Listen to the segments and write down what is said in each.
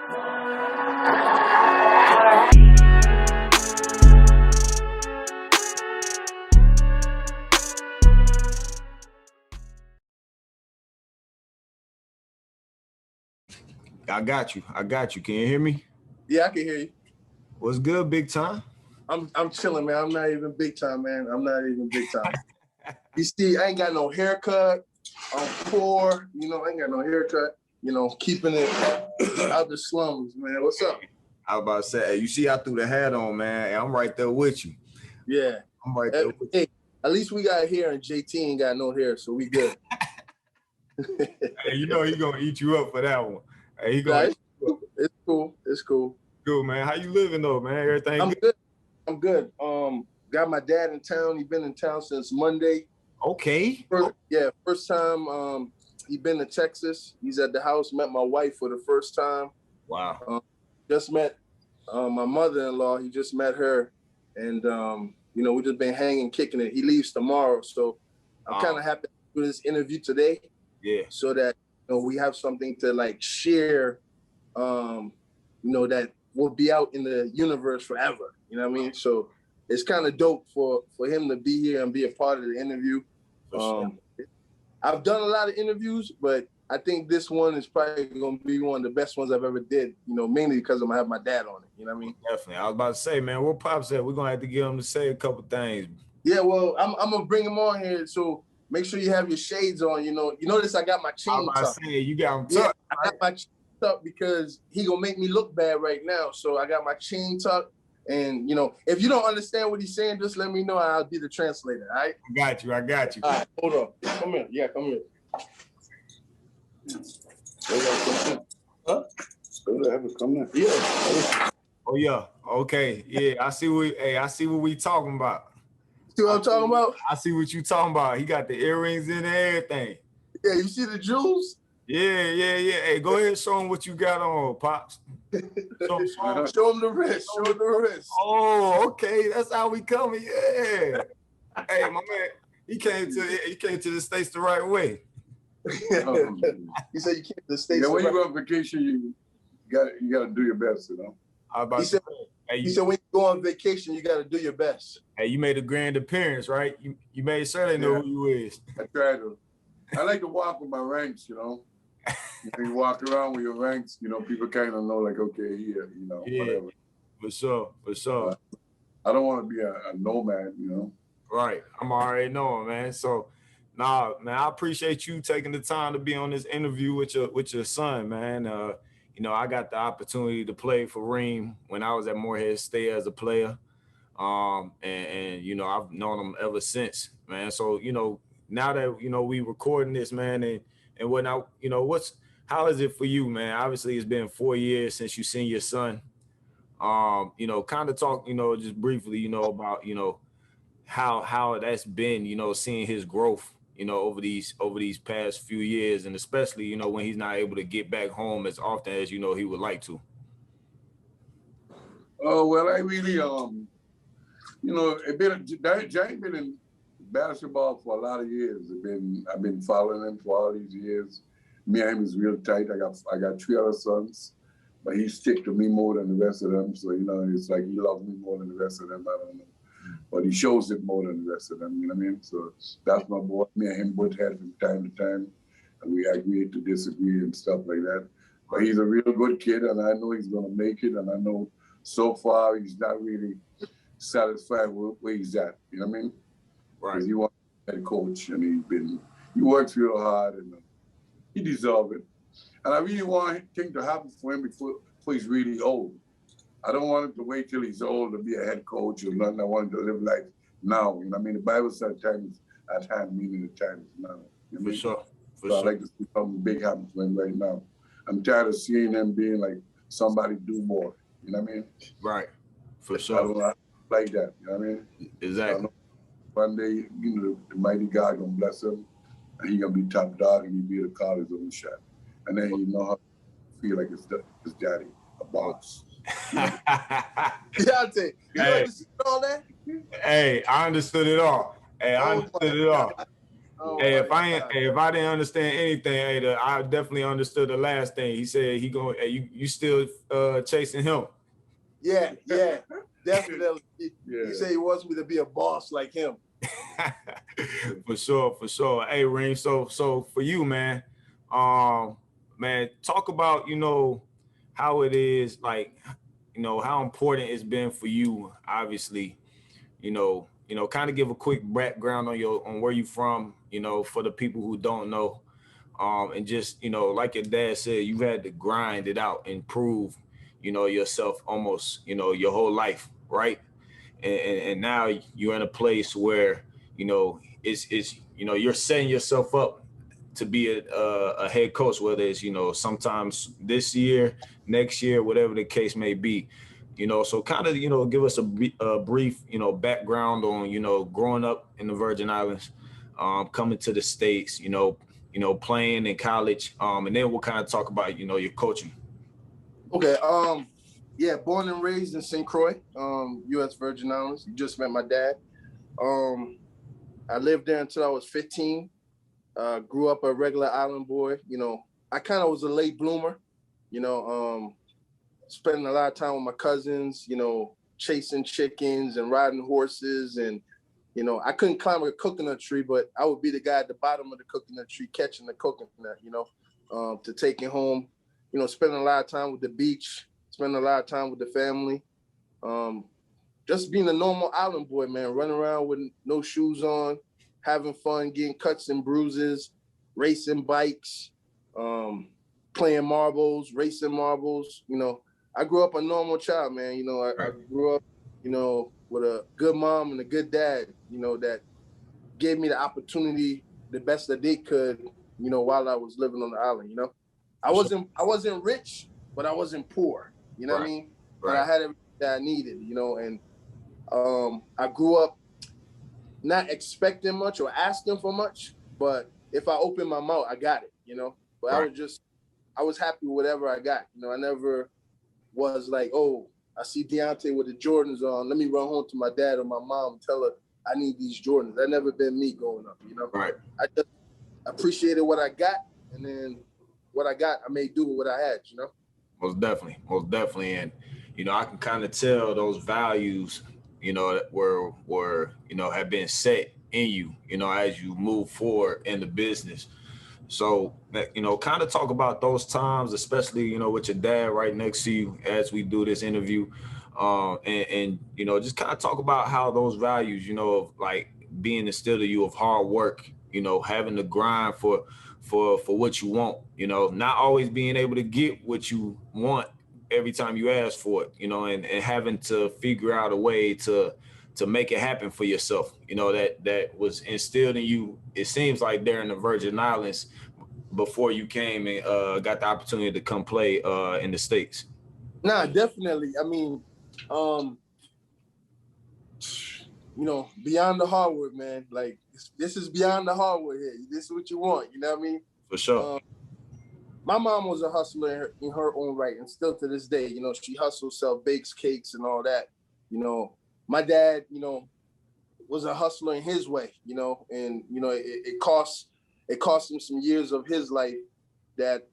I got you. I got you. Can you hear me? Yeah, I can hear you. What's good, big time? I'm chilling, man. I'm not even big time, man. I'm not even big time. You see, I ain't got no haircut. I'm poor. You know, I ain't got no haircut. You know, keeping it out the slums, man. What's up? I was about to say, hey, you see I threw the hat on, man. Hey, I'm right there with you. Yeah. I'm right there with you. Hey, at least we got hair and JT ain't got no hair, so we good. Hey, you know he gonna eat you up for that one. Hey, he gonna eat you up. It's cool. It's cool. Good, man. How you living though, man? Everything good? I'm good. Got my dad in town. He been in town since Monday. Okay. First time he been to Texas. He's at the house. Met my wife for the first time. Wow. Just met my mother-in-law. He just met her, and you know, we just been hanging, kicking it. He leaves tomorrow, so I'm kind of happy to do this interview today. Yeah. So that, you know, we have something to like share. You know, that will be out in the universe forever. You know what I mean? So it's kind of dope for him to be here and be a part of the interview. Sure. I've done a lot of interviews, but I think this one is probably going to be one of the best ones I've ever did, you know, mainly because I'm going to have my dad on it. You know what I mean? Definitely. I was about to say, man, where Pops at? We're going to have to get him to say a couple things. Yeah, well, I'm going to bring him on here. So make sure you have your shades on. You know, you notice I got my chain tucked. I was about to say, you got him tucked. Yeah, I got my chain tucked because he going to make me look bad right now. So I got my chain tucked. And, you know, if you don't understand what he's saying, just let me know. I'll be the translator, all right? I got you. All right, hold on. Come here. Yeah, come here. Huh? Come here. Yeah. Oh, yeah. Okay. Yeah, I see what we talking about. See what I'm talking about? I see what you talking about. He got the earrings in and everything. Yeah, you see the jewels? Yeah. Hey, go ahead and show him what you got on, Pops. Show him the wrist. Show him the wrist. Oh, okay. That's how we coming. Yeah. Hey, my man, he came to the States the right way. He said you came to the States. Yeah, when you go on vacation, you got to do your best, you know. He said when you go on vacation, you got to do your best. Hey, you made a grand appearance, right? You made sure they know who you is. I try to. I like to walk with my ranks, you know. You walk around with your ranks, you know, people kind of know, like, okay, here, you know, whatever. For sure. I don't want to be a nomad, you know. Right. I'm already knowing, man. So, nah, man, I appreciate you taking the time to be on this interview with your son, man. You know, I got the opportunity to play for Reem when I was at Morehead State as a player. And you know, I've known him ever since, man. So, you know, now that, you know, we recording this, man, and whatnot, you know, how is it for you, man? Obviously, it's been 4 years since you seen your son. You know, kind of talk, you know, just briefly, you know, about, you know, how that's been, you know, seeing his growth, you know, over these past few years, and especially, you know, when he's not able to get back home as often as, you know, he would like to. Oh, well, I really, you know, Jareem been in basketball for a lot of years. I've been following him for all these years. Me and him is real tight. I got 3 other sons, but he stick to me more than the rest of them. So, you know, it's like he loves me more than the rest of them. I don't know. But he shows it more than the rest of them, you know what I mean? So that's my boy. Me and him both had from time to time, and we agreed to disagree and stuff like that. But he's a real good kid, and I know he's gonna make it, and I know so far he's not really satisfied with where he's at, you know what I mean? Right. Because he wants to be head coach, and he works real hard, and he deserves it. And I really want things to happen for him before he's really old. I don't want him to wait till he's old to be a head coach or nothing. I want him to live life now. You know what I mean? The Bible says time is at hand, meaning the time is now. You know for sure. I like to see something big happen for him right now. I'm tired of seeing him being like somebody do more. You know what I mean? Right. For sure. I don't like that. You know what I mean? Exactly. One day, you know, the mighty God gonna bless him, and he gonna be top dog, and he be able to call his own shot. And then you know how to feel like his daddy, a boss. Deontay, you understood all that? Hey, I understood it all. Oh Hey, if my God. if I didn't understand anything, hey, I definitely understood the last thing. He said he going. Hey, you still chasing him? Yeah, definitely. Yeah. He said he wants me to be a boss like him. For sure, for sure. Hey, Reem. So for you, man, man, talk about how it is, like, how important it's been for you. Obviously, kind of give a quick background on where you from. For the people who don't know, and just like your dad said, you've had to grind it out and prove, yourself almost, your whole life, right? And now you're in a place where it's you're setting yourself up to be a head coach, whether it's sometimes this year, next year, whatever the case may be. So kind of give us a brief background on growing up in the Virgin Islands, coming to the States, playing in college, and then we'll kind of talk about your coaching. Okay. Yeah, born and raised in St. Croix, U.S. Virgin Islands. You just met my dad. I lived there until I was 15. Grew up a regular island boy. I kind of was a late bloomer. Spending a lot of time with my cousins. Chasing chickens and riding horses, and I couldn't climb a coconut tree, but I would be the guy at the bottom of the coconut tree catching the coconut. To take it home. Spending a lot of time with the beach. Spending a lot of time with the family. Just being a normal island boy, man, running around with no shoes on, having fun, getting cuts and bruises, racing bikes, playing marbles, racing marbles. I grew up a normal child, man. I grew up, with a good mom and a good dad, that gave me the opportunity the best that they could, while I was living on the island, I wasn't rich, but I wasn't poor. You know what I mean? But I had everything that I needed, and I grew up not expecting much or asking for much, but if I opened my mouth, I got it, But I was happy with whatever I got. I never was like, oh, I see Deontay with the Jordans on. Let me run home to my dad or my mom and tell her I need these Jordans. That never been me growing up, Right. I just appreciated what I got, and then what I got, I made do with what I had, Most definitely. And, I can kind of tell those values, that were, have been set in you, as you move forward in the business. So, kind of talk about those times, especially, with your dad right next to you as we do this interview. And just kind of talk about how those values, of like being instilled in you of hard work, having to grind for what you want, not always being able to get what you want every time you ask for it, and having to figure out a way to make it happen for yourself, that was instilled in you. It seems like there in the Virgin Islands before you came and got the opportunity to come play in the States. Nah, definitely. I mean, beyond the hardwood, man. Like this is beyond the hardwood here. This is what you want. You know what I mean? For sure. My mom was a hustler in her own right, and still to this day, she hustles, sell bakes, cakes, and all that. My dad, was a hustler in his way, and it cost him some years of his life that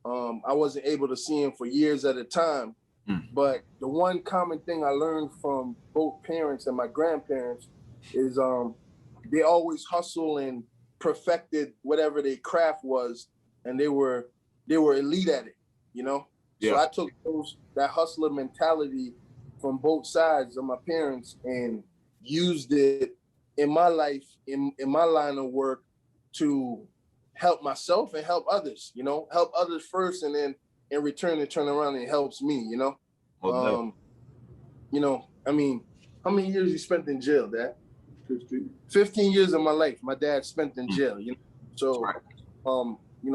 I wasn't able to see him for years at a time. But the one common thing I learned from both parents and my grandparents is they always hustle and perfected whatever their craft was, and they were elite at it, Yeah. So I took that hustler mentality from both sides of my parents and used it in my life, in my line of work, to help myself and help others, help others first, and then in return it turn around and it helps me, I mean, how many years you spent in jail, Dad? 15 years of my life, my dad spent in jail, So,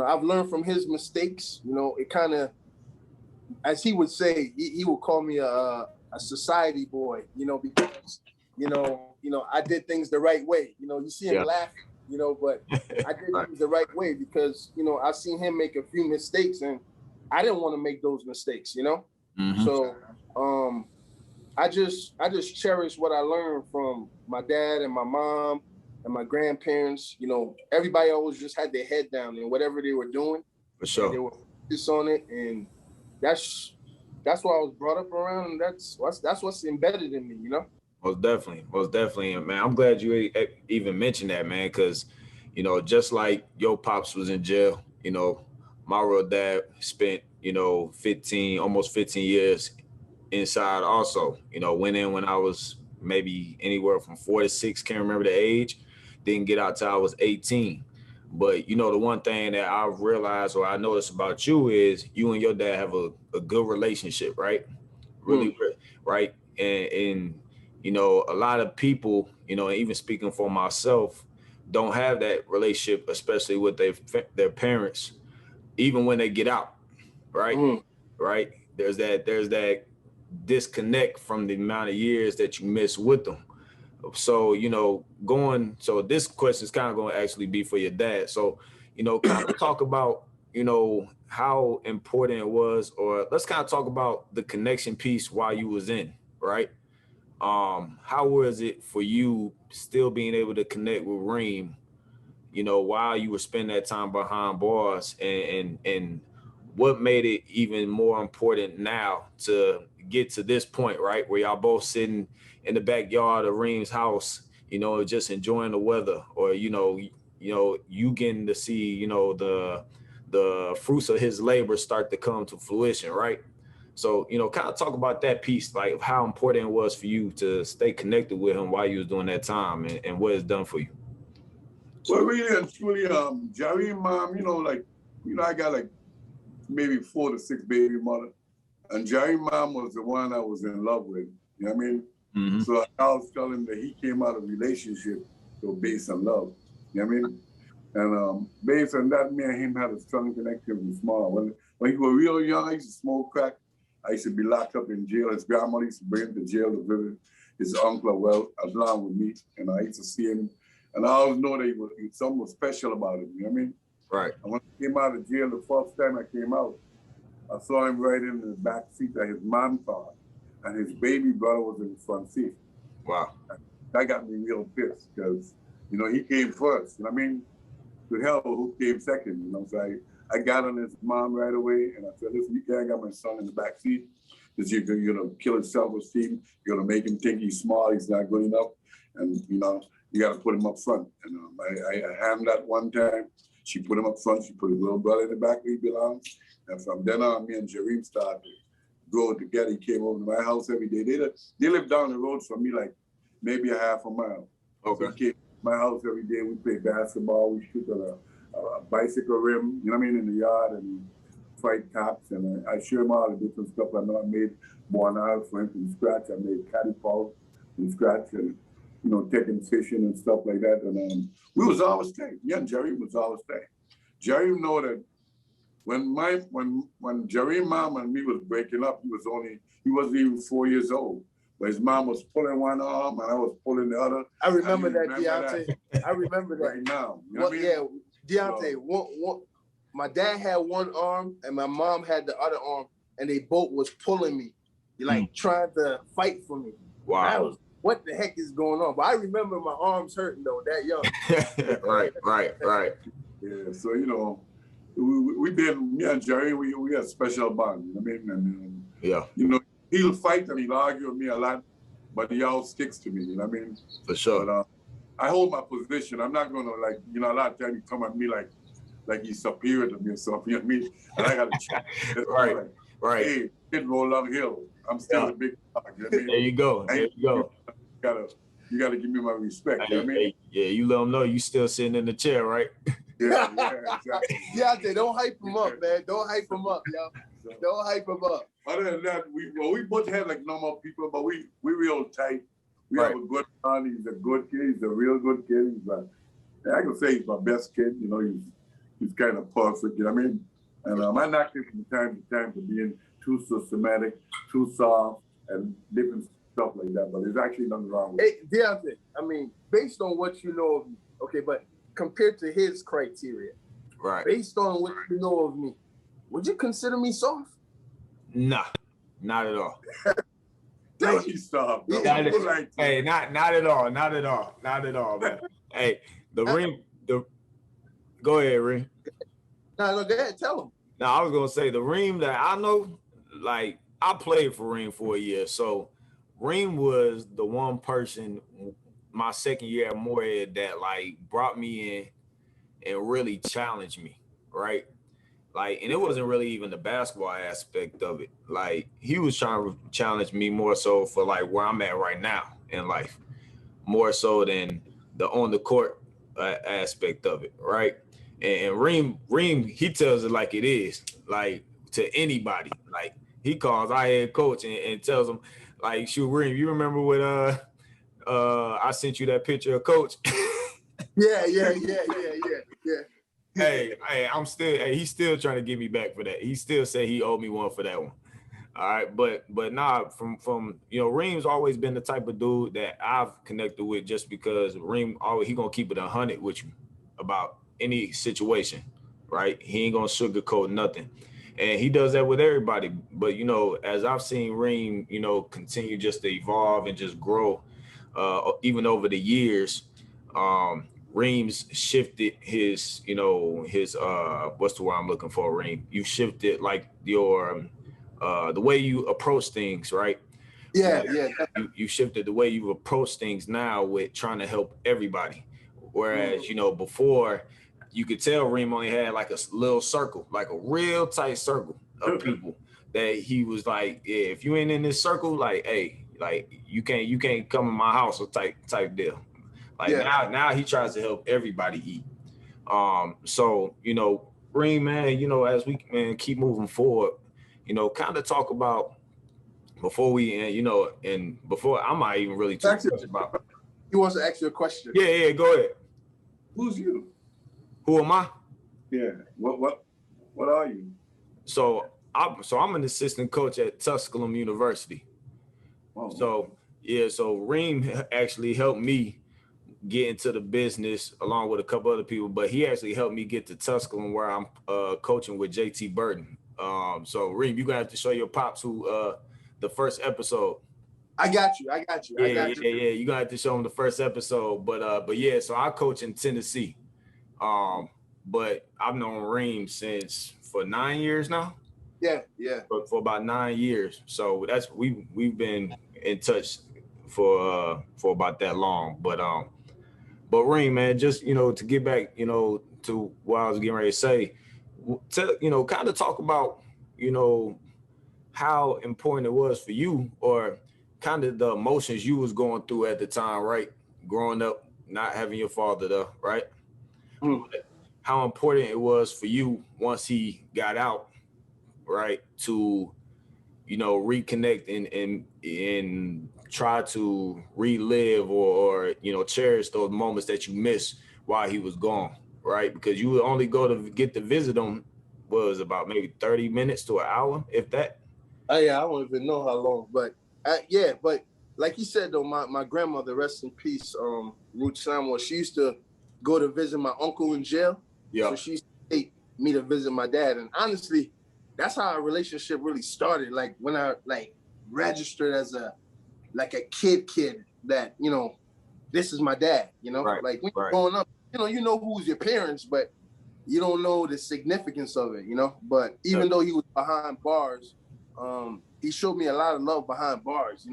I've learned from his mistakes, it kind of, as he would say, he would call me a society boy, because, I did things the right way. You see him laughing, but I did things the right way because, I seen him make a few mistakes and I didn't want to make those mistakes, Mm-hmm. So I just cherish what I learned from my dad and my mom, and my grandparents, you know, everybody always just had their head down in whatever they were doing. For sure. They were focused on it, and that's what I was brought up around, and that's what's embedded in me, you know. Most definitely, and man, I'm glad you even mentioned that, man, because you know, just like your pops was in jail, you know, my real dad spent, you know, almost 15 years inside also. You know, went in when I was maybe anywhere from 4 to 6, can't remember the age. Didn't get out till I was 18. But you know, the one thing that I realized or I noticed about you is you and your dad have a good relationship, right? Really, right? And you know, a lot of people, you know, even speaking for myself, don't have that relationship, especially with their parents, even when they get out, right? Right? There's that disconnect from the amount of years that you miss with them. So, you know, so this question is kind of going to actually be for your dad. So, you know, kind of talk about, you know, how important it was, or let's kind of talk about the connection piece while you was in, right? How was it for you still being able to connect with Reem, you know, while you were spending that time behind bars, and what made it even more important now to get to this point, right, where y'all both sitting in the backyard of Reem's house, you know, just enjoying the weather, or you know, you getting to see, you know, the fruits of his labor start to come to fruition, right? So, you know, kind of talk about that piece, like how important it was for you to stay connected with him while you was doing that time, and what it's done for you. Well, really and truly, Jareem mom, you know, like, you know, I got like maybe 4 to 6 baby mother, and Jareem mom was the one I was in love with. You know what I mean? Mm-hmm. So I was telling him that he came out of a relationship so based on love. You know what I mean? And based on that, me and him had a strong connection from small. When he was real young, I used to smoke crack. I used to be locked up in jail. His grandmother used to bring him to jail to visit his uncle, well, along with me. And I used to see him. And I always know that he was something special about him. You know what I mean? Right. And when I came out of jail, the first time I came out, I saw him right in the back seat of his mom's car. And his baby brother was in the front seat. Wow. And that got me real pissed because, you know, he came first. You know what I mean? To hell, who came second? You know, so I got on his mom right away, and I said, listen, you can't got my son in the back seat because you're going to kill his self-esteem. You're going to make him think he's small, he's not good enough. And, you know, you got to put him up front. And I handled that one time. She put him up front. She put his little brother in the back where he belonged. And from then on, me and Jareem started growing together. He came over to my house every day. They lived down the road from me like maybe a half a mile. Okay. So he came to my house every day. We played basketball. We shoot on a bicycle rim, you know what I mean, in the yard, and fight cops. And I show him all the different stuff I know. I made bonars for him from scratch. I made caddy paws from scratch, and, you know, taking fishing and stuff like that. And we was always tight. Me and Jareem was always tight. Jareem know that when Jareem mom and me was breaking up, he wasn't even 4 years old. But his mom was pulling one arm and I was pulling the other. I remember that, Deontay. I remember that. Right now. You know what I mean? Yeah, Deontay, my dad had one arm and my mom had the other arm, and they both was pulling me, like trying to fight for me. Wow. What the heck is going on? But I remember my arms hurting though, that young. Right. Yeah, so, you know, me and Jerry, we had a special bond, you know what I mean? And, yeah. You know, he'll fight and he'll argue with me a lot, but he all sticks to me, you know what I mean? For sure. But, I hold my position. I'm not gonna, like, you know, a lot of times you come at me like he's superior to me or something, you know what I mean? And I gotta check. Right. Hey, kid roll uphill. I'm still a big dog, you know what I mean? There you go. You gotta give me my respect, you know what I mean? Yeah, you let them know you still sitting in the chair, right? Yeah, exactly. Yeah, don't hype him up, man. Don't hype him up, yo. Don't hype him up. Other than that, we both had like normal people, but we real tight. We have a good bond. He's a good kid. He's a real good kid. I can say he's my best kid. You know, he's kind of perfect. You know what I mean? And I knock him from time to time for being too systematic, too soft, and different stuff like that. But there's actually nothing wrong with it. Hey, Deontay, I mean, based on what you know of me, okay, but compared to his criteria, right? Based on what you know of me, would you consider me soft? Nah, not at all. Don't you stop. Hey, not at all, man. Hey, the Reem, go ahead, Reem. No, go ahead, tell him. Now I was gonna say the Reem that I know, like I played for Reem for a year, so Reem was the one person my second year at Morehead that like brought me in and really challenged me, right? Like, and it wasn't really even the basketball aspect of it. Like, he was trying to challenge me more so for like where I'm at right now in life, more so than the on the court aspect of it, right? And Reem, he tells it like it is, like to anybody. Like he calls our head coach and tells him, like, shoot, Reem, you remember when I sent you that picture of coach? Yeah. Hey, I'm still. Hey, he's still trying to get me back for that. He still say he owed me one for that one. All right, but nah, from Reem's always been the type of dude that I've connected with just because Reem always he gonna keep it 100 with you about any situation, right? He ain't gonna sugarcoat nothing, and he does that with everybody. But as I've seen Reem, continue just to evolve and just grow, even over the years. Reem's shifted his what's the word I'm looking for, Reem? You shifted like your the way you approach things, right? Yeah. You shifted the way you approach things now with trying to help everybody. Whereas, before you could tell Reem only had like a little circle, like a real tight circle of people that he was like, yeah, if you ain't in this circle, like, hey, like you can't come in my house or type deal. Like now he tries to help everybody eat. So, Reem, man, as we keep moving forward, kind of talk about before we and before I might even really talk about. He wants to ask you a question. Yeah, go ahead. Who's you? Who am I? Yeah. What are you? So I'm an assistant coach at Tusculum University. Oh. So Reem actually helped me get into the business along with a couple other people, but he actually helped me get to Tusculum where I'm coaching with JT Burton. So Reem, you're gonna have to show your pops who the first episode. I got you. Yeah. You're gonna have to show him the first episode. But yeah, so I coach in Tennessee. But I've known Reem for 9 years now. Yeah. For about 9 years. So we've been in touch for about that long. But Reem, man, just to get back, to what I was getting ready to say, kind of talk about, how important it was for you, or kind of the emotions you was going through at the time, right? Growing up, not having your father there, right? Mm. How important it was for you once he got out, right? To, reconnect and try to relive or cherish those moments that you missed while he was gone, right? Because you would only go to get to visit him was about maybe 30 minutes to an hour, if that. I don't even know how long, but but like you said though, my grandmother, rest in peace, Ruth Samuel, she used to go to visit my uncle in jail. Yeah. So she used to take me to visit my dad, and honestly, that's how our relationship really started. Like when I registered as a kid that this is my dad. Right, like when you're growing up, you know who's your parents, but you don't know the significance of it. But even though he was behind bars, he showed me a lot of love behind bars.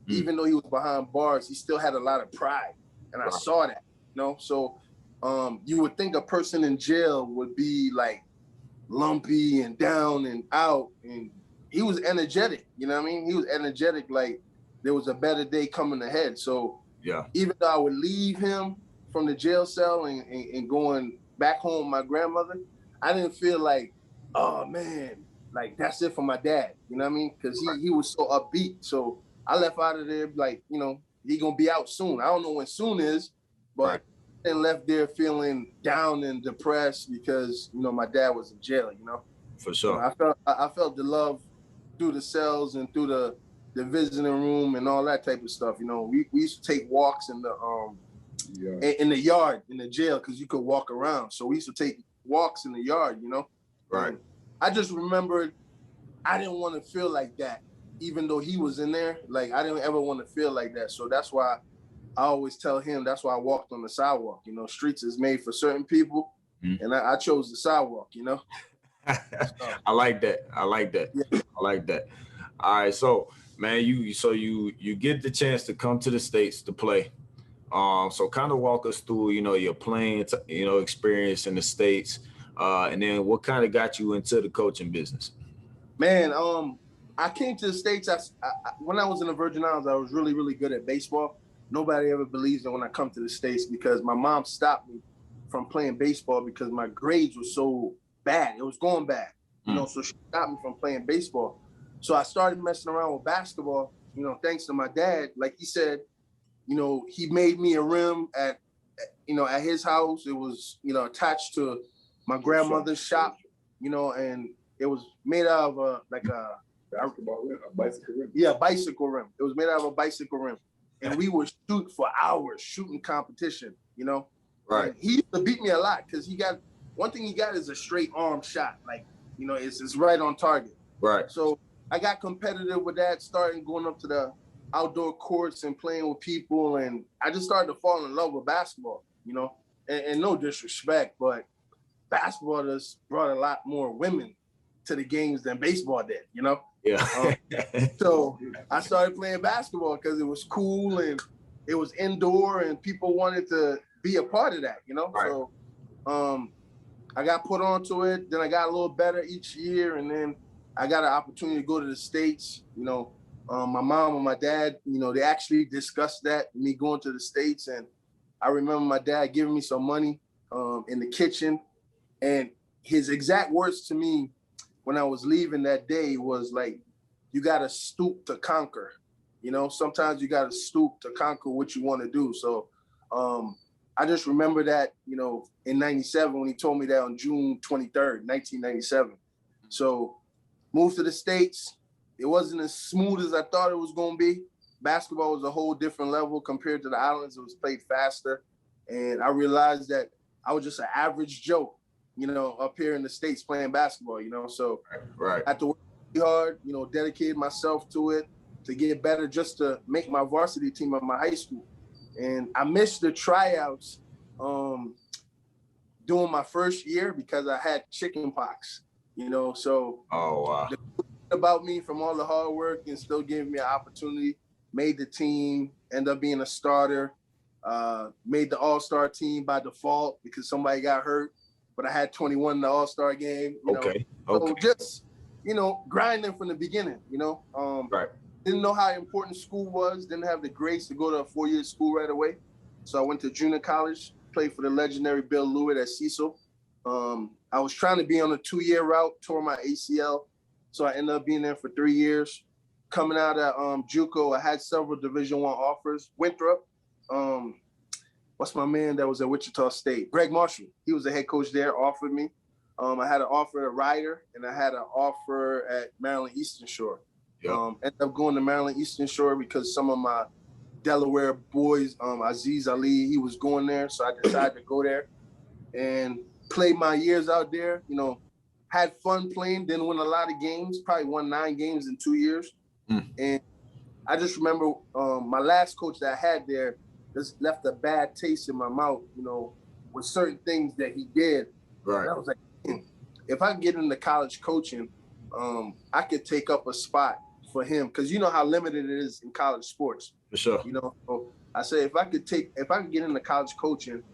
Even though he was behind bars, he still had a lot of pride, and I saw that. So you would think a person in jail would be like lumpy and down and out, and he was energetic. You know what I mean? He was energetic, like there was a better day coming ahead. So yeah, even though I would leave him from the jail cell and going back home with my grandmother, I didn't feel like, oh man, like that's it for my dad. You know what I mean? Because he was so upbeat. So I left out of there like, he gonna be out soon. I don't know when soon is, but and left there feeling down and depressed because my dad was in jail. For sure. I felt the love through the cells and through the visiting room and all that type of stuff. We used to take walks in the yard in the jail because you could walk around. So we used to take walks in the yard. Right. And I just remembered I didn't want to feel like that, even though he was in there. Like I didn't ever want to feel like that. So that's why I always tell him that's why I walked on the sidewalk. You know, streets is made for certain people, and I chose the sidewalk. You know. I like that. I like that. Yeah. I like that. All right, so man, you get the chance to come to the States to play. So kind of walk us through, your playing, experience in the States, and then what kind of got you into the coaching business? Man, I came to the States. When I was in the Virgin Islands, I was really, really good at baseball. Nobody ever believes it when I come to the States because my mom stopped me from playing baseball because my grades were so bad. It was going bad, so she stopped me from playing baseball. So I started messing around with basketball, thanks to my dad. Like he said, he made me a rim at his house. It was, attached to my grandmother's shop, and it was made out of a basketball rim, a bicycle rim. Yeah, bicycle rim. It was made out of a bicycle rim. And we would shoot for hours, shooting competition, Right. And he used to beat me a lot because one thing he got is a straight arm shot. Like, it's right on target. Right. So I got competitive with that, starting going up to the outdoor courts and playing with people. And I just started to fall in love with basketball, and no disrespect, but basketball just brought a lot more women to the games than baseball did, Yeah. So I started playing basketball because it was cool and it was indoor and people wanted to be a part of that, Right. So I got put onto it. Then I got a little better each year. And then I got an opportunity to go to the States. My mom and my dad, they actually discussed that, me going to the States. And I remember my dad giving me some money in the kitchen. And his exact words to me when I was leaving that day was like, you got to stoop to conquer. Sometimes you got to stoop to conquer what you want to do. So I just remember that, in 97 when he told me that on June 23rd, 1997. So moved to the States. It wasn't as smooth as I thought it was going to be. Basketball was a whole different level compared to the islands. It was played faster. And I realized that I was just an average Joe, up here in the States playing basketball, So Right. I had to work really hard, dedicated myself to it to get better just to make my varsity team at my high school. And I missed the tryouts during my first year because I had chicken pox, So Oh, wow. About me from all the hard work and still giving me an opportunity, made the team, ended up being a starter, made the all-star team by default because somebody got hurt, but I had 21 in the all-star game. Okay. So just, grinding from the beginning, Right. Didn't know how important school was, didn't have the grace to go to a 4-year school right away. So I went to junior college, played for the legendary Bill Lewitt at Cecil. I was trying to be on a 2-year route, tore my ACL. So I ended up being there for 3 years. Coming out of JUCO, I had several Division I offers. Winthrop, what's my man that was at Wichita State? Greg Marshall. He was the head coach there, offered me. I had an offer at Ryder, and I had an offer at Maryland Eastern Shore. Yep. Ended up going to Maryland Eastern Shore because some of my Delaware boys, Aziz Ali, he was going there. So I decided to go there and play my years out there. Had fun playing, didn't win a lot of games, probably won 9 games in 2 years. And I just remember my last coach that I had there just left a bad taste in my mouth, with certain things that he did. Right. And I was like, if I get into college coaching, I could take up a spot for him because you know how limited it is in college sports. For sure. So I said if I could get into college coaching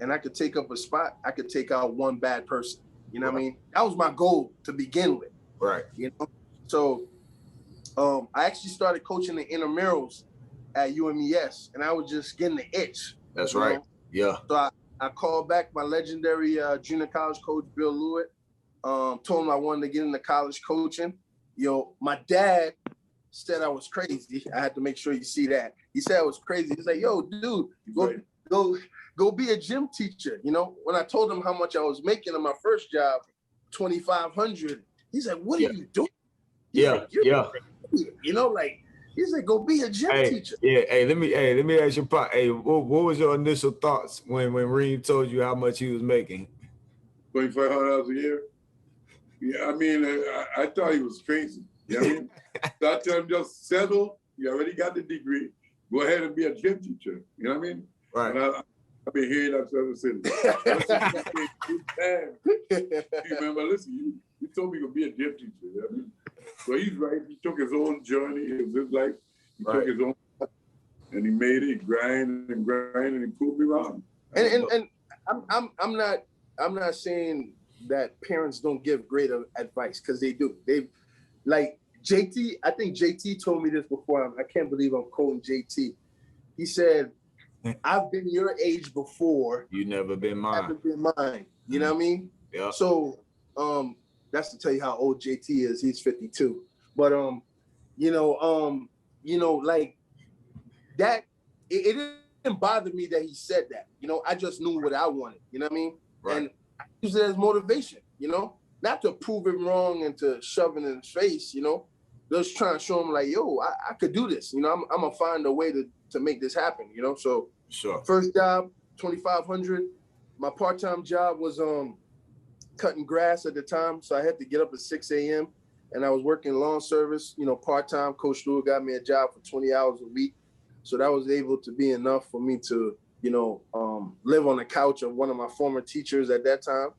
and I could take up a spot, I could take out one bad person. You know what I mean? That was my goal to begin with. Right. So I actually started coaching the intramurals at UMES, and I was just getting the itch. That's right. Yeah. So I called back my legendary junior college coach, Bill Lewitt, told him I wanted to get into college coaching. My dad said I was crazy. I had to make sure you see that. He said I was crazy. He's like, yo, dude, go be a gym teacher. When I told him how much I was making in my first job, $2,500, he's like, what are you doing? He's like, he's like, go be a gym teacher. Yeah. Hey, let me ask you, hey, what was your initial thoughts when Reem told you how much he was making? $2,500 a year. Yeah, I mean, I thought he was crazy. You know what I mean? So I told him just settle. You already got the degree. go ahead and be a gym teacher. You know what I mean? Right. And I've been hearing that ever since. Remember, listen, you told me to be a gym teacher. You know what I mean? So he's right. He took his own journey. It was his life. He took his own, and he made it. He grind and he proved me wrong. And I'm not saying that parents don't give great advice, because they do. They, like JT. I think JT told me this before. I can't believe I'm quoting JT. He said, "I've been your age before. You never been mine. Haven't been mine." You know what I mean? Yeah. So that's to tell you how old JT is. He's 52. But like that. It didn't bother me that he said that. You know, I just knew what I wanted. You know what I mean? Right. And I use it as motivation. You know, not to prove him wrong and to shove it in his face. You know, just trying to show him like, yo, I could do this. You know, I'm gonna find a way to make this happen. You know, so sure. First job, $2,500. My part-time job was cutting grass at the time, so I had to get up at 6 a.m. and I was working lawn service. You know, part-time. Coach Lewis got me a job for 20 hours a week. So that was able to be enough for me to, live on the couch of one of my former teachers at that time.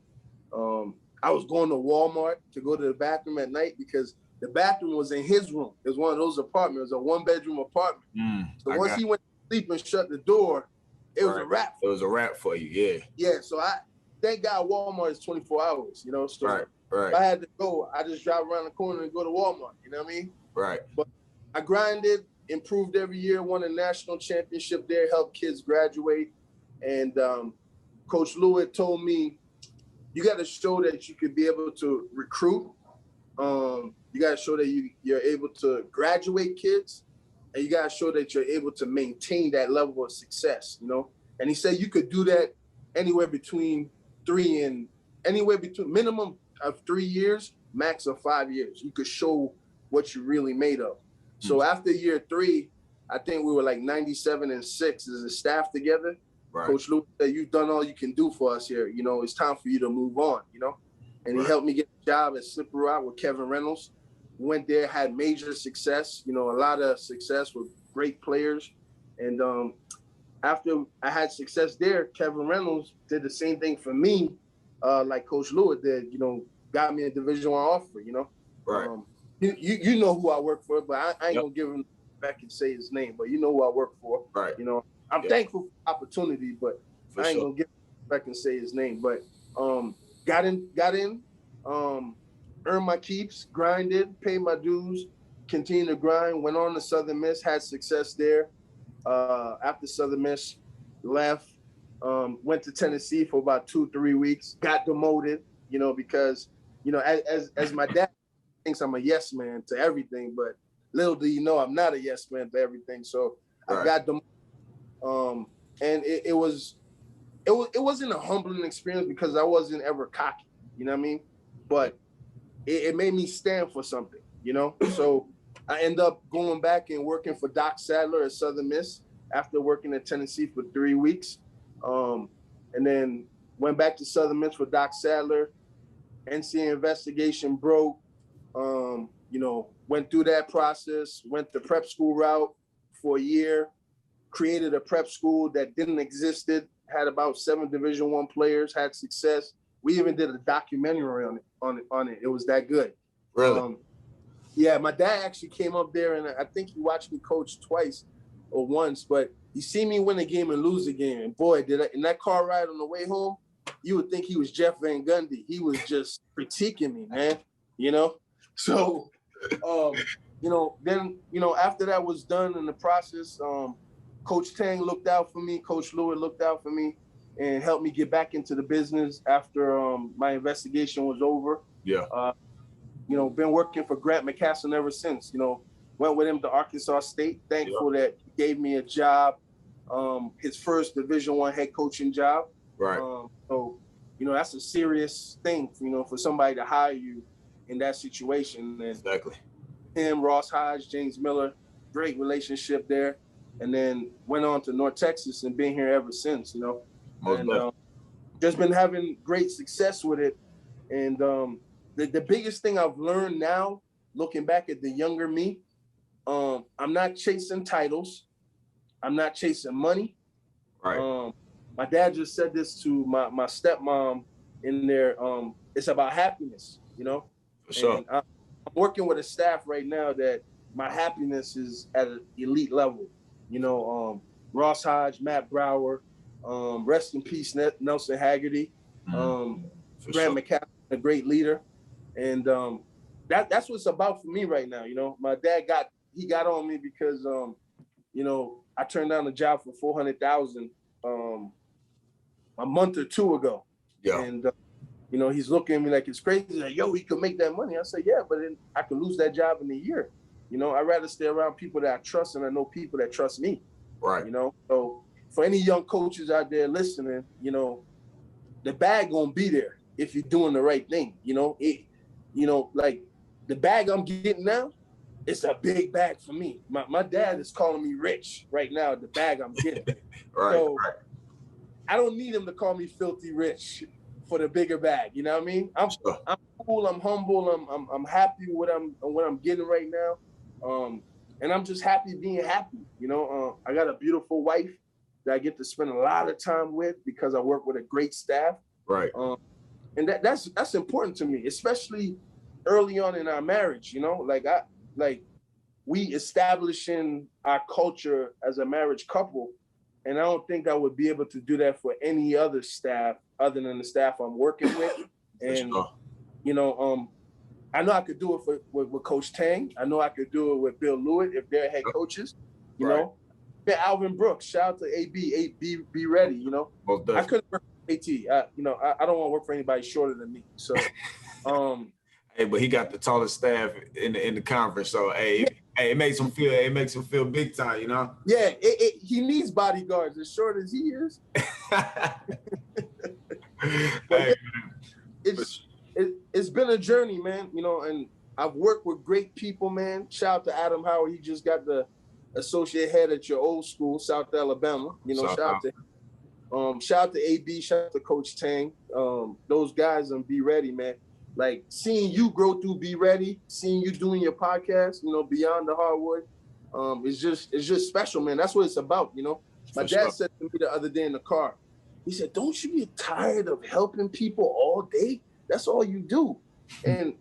I was going to Walmart to go to the bathroom at night because the bathroom was in his room. It was one of those apartments. It was a one-bedroom apartment. So once he went to sleep and shut the door, it was a wrap. It was a wrap for you, yeah. Yeah, so thank God Walmart is 24 hours, you know. So right. if I had to go, I just drive around the corner and go to Walmart, you know what I mean? Right. But I grinded, improved every year, won a national championship there, helped kids graduate. And Coach Lewis told me, you got to show that you could be able to recruit. You got to show that you're able to graduate kids, and you got to show that you're able to maintain that level of success, you know? And he said you could do that anywhere between minimum of 3 years, max of 5 years. You could show what you're really made of. So after year 3, I think we were like 97-6 as a staff together. Right. Coach Lewis said, you've done all you can do for us here. You know, it's time for you to move on, you know? And he helped me get a job at Slippery Rock with Kevin Reynolds. Went there, had major success, you know, a lot of success with great players. And after I had success there, Kevin Reynolds did the same thing for me, like Coach Lewis did, you know, got me a Division I offer, you know? Right. You know who I work for, but I ain't gonna give him back and say his name, but you know who I work for. Right. You know, I'm thankful for the opportunity, but I ain't gonna give him back and say his name. But got in, earned my keeps, grinded, paid my dues, continued to grind, went on to Southern Miss, had success there. After Southern Miss, left, went to Tennessee for about 2-3 weeks, got demoted, you know, because, you know, as my dad thinks I'm a yes man to everything, but little do you know I'm not a yes man to everything. So I got demoted. And it wasn't a humbling experience because I wasn't ever cocky, you know what I mean? But it made me stand for something, you know? So I end up going back and working for Doc Sadler at Southern Miss after working at Tennessee for 3 weeks. And then went back to Southern Miss for Doc Sadler. NCAA investigation broke, you know, went through that process, went the prep school route for a year, created a prep school that didn't existed, had about 7 Division I players, had success. We even did a documentary on it. It was that good. Really? Yeah, my dad actually came up there, and I think he watched me coach twice or once, but he seen me win a game and lose a game. And boy, in that car ride on the way home, you would think he was Jeff Van Gundy. He was just critiquing me, man, you know? So, you know, then, you know, after that was done in the process, Coach Tang looked out for me. Coach Lewis looked out for me and helped me get back into the business after my investigation was over. Yeah. You know, been working for Grant McCassin ever since. You know, went with him to Arkansas State. Thankful that he gave me a job, his first Division I head coaching job. Right. So, you know, that's a serious thing, you know, for somebody to hire you in that situation. And exactly. Him, Ross Hodge, James Miller, great relationship there. And then went on to North Texas and been here ever since, you know. And just been having great success with it. And the biggest thing I've learned now, looking back at the younger me, I'm not chasing titles. I'm not chasing money. Right. My dad just said this to my stepmom in there. It's about happiness, you know? For sure. And I'm working with a staff right now that my happiness is at an elite level. You know, Ross Hodge, Matt Brower, rest in peace, Nelson Haggerty, Grant McCaffrey, a great leader. And that's what it's about for me right now. You know, my dad got on me because, you know, I turned down a job for $400,000 a month or two ago. Yeah. And, you know, he's looking at me like it's crazy. Like, yo, he could make that money. I said, yeah, but then I could lose that job in a year. You know, I'd rather stay around people that I trust, and I know people that trust me. Right. You know, so for any young coaches out there listening, you know, the bag gonna be there if you're doing the right thing. You know, like the bag I'm getting now, it's a big bag for me. My dad is calling me rich right now, the bag I'm getting. Right. So I don't need him to call me filthy rich for the bigger bag. You know what I mean? I'm cool, I'm humble, I'm happy with what I'm getting right now. And I'm just happy being happy. You know, I got a beautiful wife that I get to spend a lot of time with because I work with a great staff. Right. And that's important to me, especially early on in our marriage. You know, like we establishing our culture as a marriage couple, and I don't think I would be able to do that for any other staff other than the staff I'm working with. And you know, I know I could do it with Coach Tang. I know I could do it with Bill Lewitt if they're head coaches. You know, Alvin Brooks. Shout out to AB. Be ready. You know, I couldn't work for AT. You know, I don't want to work for anybody shorter than me. So, hey, but he got the tallest staff in the conference. So, hey, it makes him feel big time. You know. Yeah, he needs bodyguards as short as he is. Hey, it's been a journey, man. You know, and I've worked with great people, man. Shout out to Adam Howard. He just got the associate head at your old school, South Alabama. You know, shout out to AB, shout out to Coach Tang. Those guys and Be Ready, man. Like seeing you grow through Be Ready, seeing you doing your podcast, you know, Beyond the Hardwood. It's just special, man. That's what it's about, you know. My dad said to me the other day in the car, he said, "Don't you get tired of helping people all day? That's all you do." And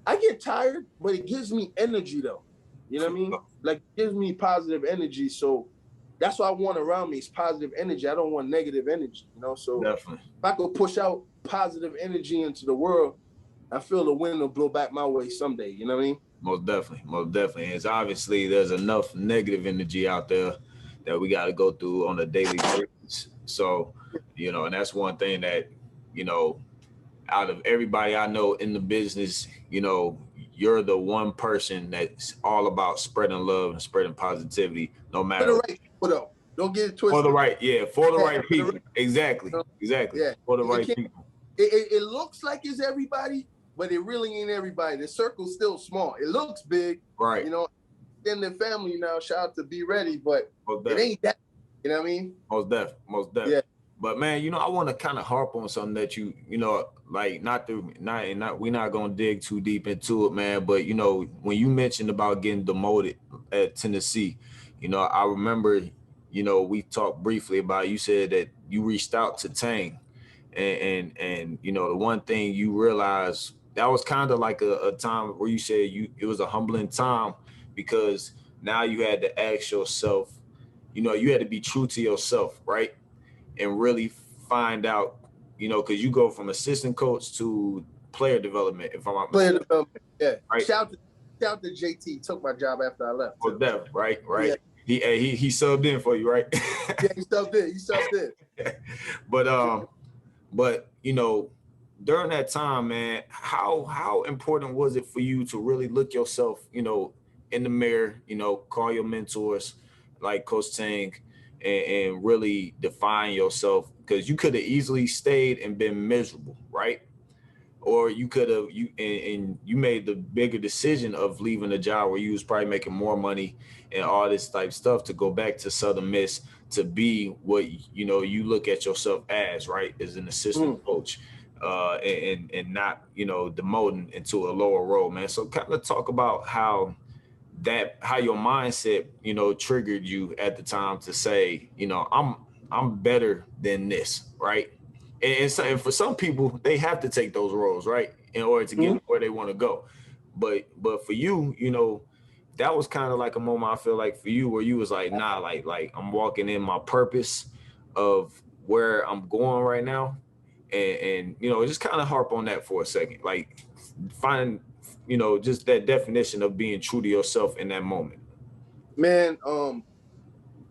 I get tired, but it gives me energy though. You know what I mean? Like it gives me positive energy. So that's what I want around me is positive energy. I don't want negative energy, you know? So definitely. If I could push out positive energy into the world, I feel the wind will blow back my way someday. You know what I mean? Most definitely. Most definitely. And it's obviously there's enough negative energy out there that we got to go through on a daily basis. So, you know, and that's one thing that, you know, out of everybody I know in the business, you know, you're the one person that's all about spreading love and spreading positivity, no matter. For the right people, though. Don't get it twisted. For the right people. Exactly. Exactly. Yeah. For the right people. It looks like it's everybody, but it really ain't everybody. The circle's still small. It looks big. Right. You know, in the family now, shout out to Be Ready, but it ain't that. You know what I mean? Most definitely. Yeah. But man, you know, I want to kind of harp on something that you know, like we're not gonna dig too deep into it, man. But you know, when you mentioned about getting demoted at Tennessee, you know, I remember, you know, we talked briefly about it. You said that you reached out to Tang, and you know, the one thing you realized that was kind of like a time where you said it was a humbling time because now you had to ask yourself, you know, you had to be true to yourself, right? And really find out, you know, because you go from assistant coach to player development, if I'm not mistaken. Player development, yeah. Right? Shout out to JT. He took my job after I left. Well, that, right. Yeah. He subbed in for you, right? Yeah, he subbed in. But you know, during that time, man, how important was it for you to really look yourself, you know, in the mirror, you know, call your mentors like Coach Tang, and really define yourself, because you could have easily stayed and been miserable, right? Or you could have you made the bigger decision of leaving a job where you was probably making more money and all this type of stuff to go back to Southern Miss to be what, you know, you look at yourself as, right, as an assistant coach, and not, you know, demoting into a lower role, man. So kind of talk about how that how your mindset, you know, triggered you at the time to say, you know, I'm better than this, right? And for some people, they have to take those roles, right, in order to get where they want to go. But for you, you know, that was kind of like a moment I feel like for you where you was like, nah, like I'm walking in my purpose of where I'm going right now, and you know, just kind of harp on that for a second, like find, you know, just that definition of being true to yourself in that moment. Man,